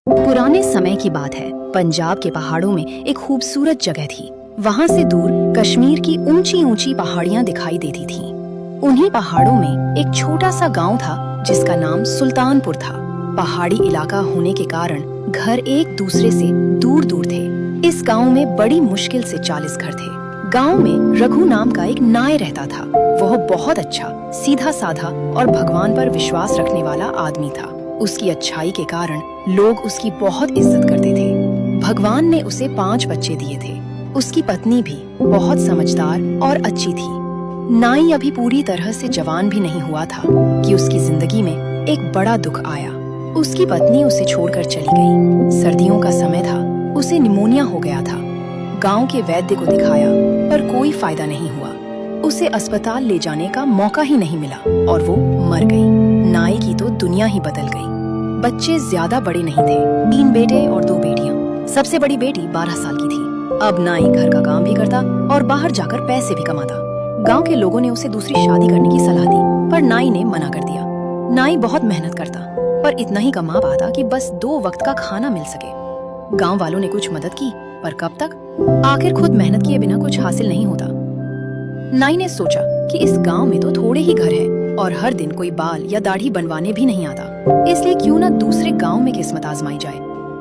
पुराने समय की बात है। पंजाब के पहाड़ों में एक खूबसूरत जगह थी। वहाँ से दूर कश्मीर की ऊंची ऊंची पहाड़ियाँ दिखाई देती थीं। उन्हीं पहाड़ों में एक छोटा सा गांव था जिसका नाम सुल्तानपुर था। पहाड़ी इलाका होने के कारण घर एक दूसरे से दूर दूर थे। इस गांव में बड़ी मुश्किल से 40 घर थे। गांव में रघु नाम का एक नाय रहता था। वह बहुत अच्छा, सीधा साधा और भगवान पर विश्वास रखने वाला आदमी था। उसकी अच्छाई के कारण लोग उसकी बहुत इज्जत करते थे। भगवान ने उसे 5 बच्चे दिए थे। उसकी पत्नी भी बहुत समझदार और अच्छी थी। नाई अभी पूरी तरह से जवान भी नहीं हुआ था कि उसकी जिंदगी में एक बड़ा दुख आया। उसकी पत्नी उसे छोड़कर चली गई। सर्दियों का समय था। उसे निमोनिया हो गया था। गांव के वैद्य को दिखाया पर कोई फायदा नहीं हुआ। उसे अस्पताल ले जाने का मौका ही नहीं मिला और वो मर गई। नाई की तो दुनिया ही बदल गई। बच्चे ज्यादा बड़े नहीं थे, 3 बेटे और 2 बेटियां। सबसे बड़ी बेटी 12 साल की थी। अब नाई घर का काम भी करता और बाहर जाकर पैसे भी कमाता। गांव के लोगों ने उसे दूसरी शादी करने की सलाह दी पर नाई ने मना कर दिया। नाई बहुत मेहनत करता पर इतना ही कमा पाता कि बस 2 वक्त का खाना मिल सके। गांव वालों ने कुछ मदद की पर कब तक? आखिर खुद मेहनत किए बिना कुछ हासिल नहीं होता। नाई ने सोचा कि इस गांव में तो थोड़े ही घर हैं और हर दिन कोई बाल या दाढ़ी बनवाने भी नहीं आता, इसलिए क्यों ना दूसरे गांव में किस्मत आजमाई जाए।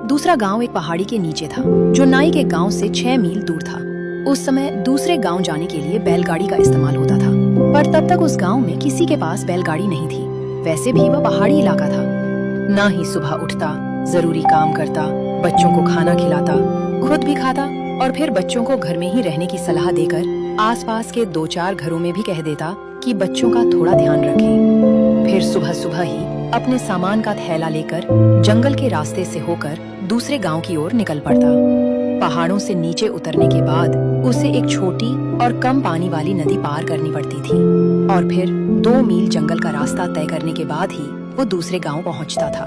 दूसरा गांव एक पहाड़ी के नीचे था जो नाई के गांव से 6 मील दूर था। उस समय दूसरे गांव जाने के लिए बैलगाड़ी का इस्तेमाल होता था, पर तब तक उस गांव में किसी के पास बैलगाड़ी नहीं थी। वैसे भी वह पहाड़ी इलाका था। ना ही सुबह उठता, जरूरी काम करता, बच्चों को खाना खिलाता, खुद भी खाता और फिर बच्चों को घर में ही रहने की सलाह देकर आसपास के 2-4 घरों में भी कह देता कि बच्चों का थोड़ा ध्यान रखें। फिर सुबह सुबह ही अपने सामान का थैला लेकर जंगल के रास्ते से होकर दूसरे गांव की ओर निकल पड़ता। पहाड़ों से नीचे उतरने के बाद उसे एक छोटी और कम पानी वाली नदी पार करनी पड़ती थी और फिर 2 मील जंगल का रास्ता तय करने के बाद ही वो दूसरे गांव पहुंचता था।